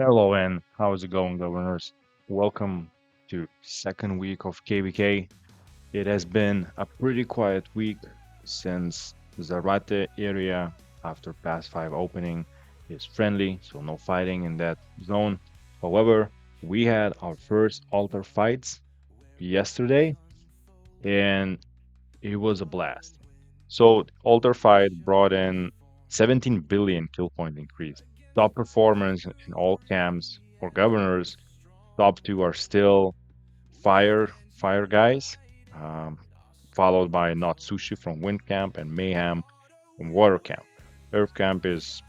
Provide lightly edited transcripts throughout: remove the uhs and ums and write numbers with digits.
Hello, and how's it going, governors? Welcome to second week of KvK. It has been a pretty quiet week since Zarate area after past 5 opening is friendly, so no fighting in that zone. However, we had our first altar fights yesterday, and it was a blast. So altar fight brought in 17 billion kill point increase. Top performers in all camps or governors. Top two are still fire guys, um, followed by Not Sushi from Wind Camp and Mayhem from Water Camp. Earth Camp is,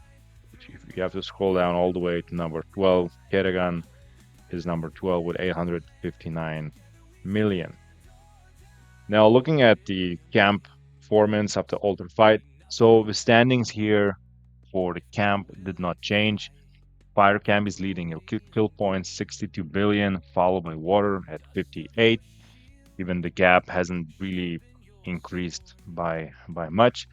if you have to scroll down all the way to number 12. Kerrigan is number 12 with 859 million. Now, looking at the camp performance after Altar fight, so the standings here for the camp did not change. Fire camp is leading kill points 62 billion, followed by water at 58. Even the gap hasn't really increased by much.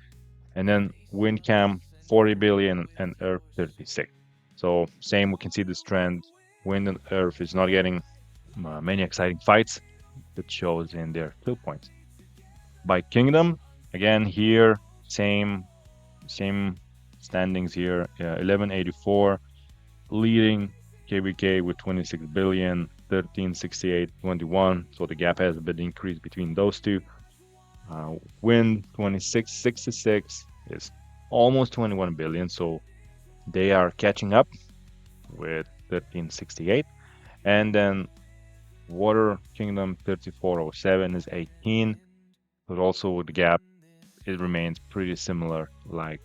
And then wind camp 40 billion and earth 36. So same, we can see this trend. Wind and earth is not getting many exciting fights. That shows in their kill points. By kingdom, again here, same standings here. 1184 leading KvK with 26 billion, 1368, 21. So the gap has a bit increased between those two. Wind 2666 is almost 21 billion. So they are catching up with 1368. And then Water Kingdom 3407 is 18. But also the gap, it remains pretty similar like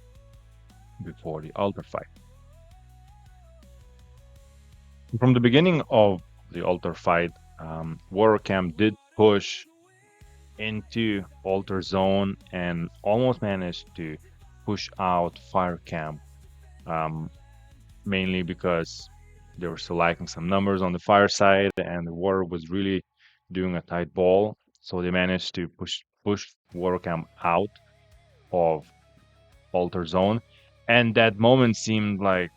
before the altar fight. From the beginning of the altar fight, Warrior Camp did push into altar zone and almost managed to push out Fire Camp, um, mainly because they were still lacking some numbers on the fire side, and the Warrior was really doing a tight ball. So they managed to push Warrior Camp out of altar zone, and that moment seemed like,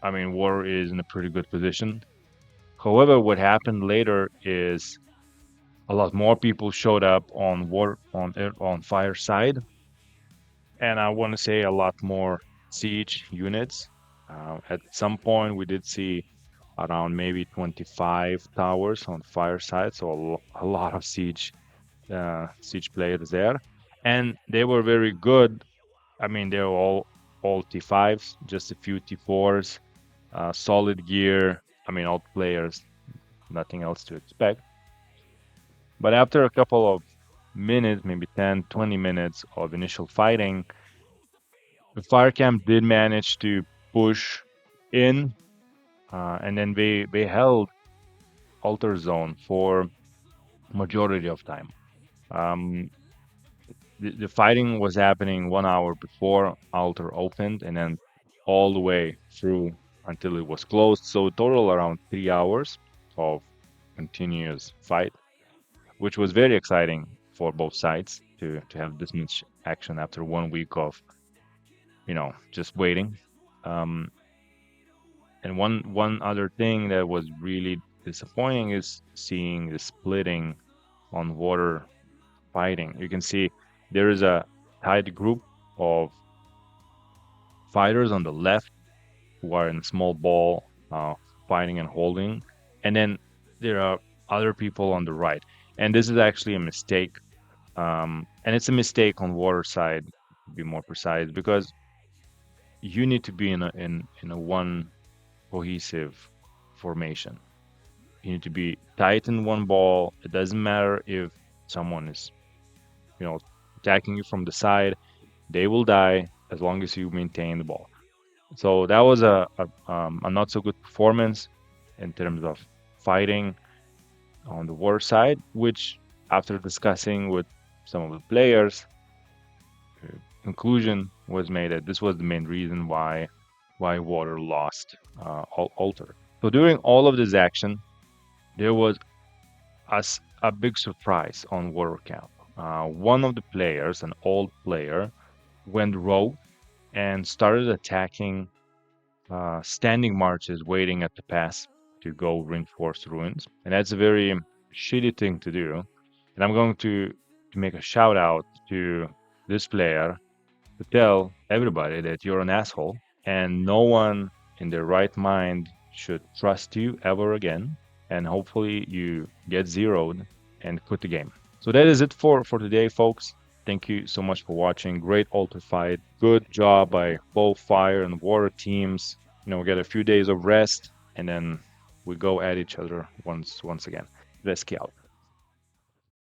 I mean, War is in a pretty good position. However, what happened later is a lot more people showed up on war on fire side, and I want to say a lot more siege units. At some point, we did see around maybe 25 towers on fire side, so a lot of siege players there, and they were very good. I mean, they were all T5s, just a few T4s, solid gear. I mean, all players, nothing else to expect. But after a couple of minutes, maybe 10, 20 minutes of initial fighting, the fire camp did manage to push in, and then they held altar zone for majority of time. Um, the fighting was happening 1 hour before altar opened, and then all the way through until it was closed. So total around 3 hours of continuous fight, which was very exciting for both sides to have this much action after 1 week of just waiting. Um, and one other thing that was really disappointing is seeing the splitting on water fighting. You can see there is a tight group of fighters on the left who are in a small ball, fighting and holding, and then there are other people on the right. And this is actually a mistake, and it's a mistake on water side, to be more precise, because you need to be in a one cohesive formation. You need to be tight in one ball. It doesn't matter if someone is, you know, attacking you from the side; they will die as long as you maintain the ball. So that was a not so good performance in terms of fighting on the war side, which after discussing with some of the players, conclusion was made that this was the main reason why Water lost Alter. So during all of this action, there was a big surprise on Water Camp. One of the players, an old player, went rogue and started attacking standing marches waiting at the pass to go reinforce ruins. And that's a very shitty thing to do. And I'm going to make a shout out to this player to tell everybody that you're an asshole and no one in their right mind should trust you ever again. And hopefully you get zeroed and quit the game. So that is it for today, folks. Thank you so much for watching. Great altar fight. Good job by both fire and water teams. We get a few days of rest and then we go at each other once again. Let's out.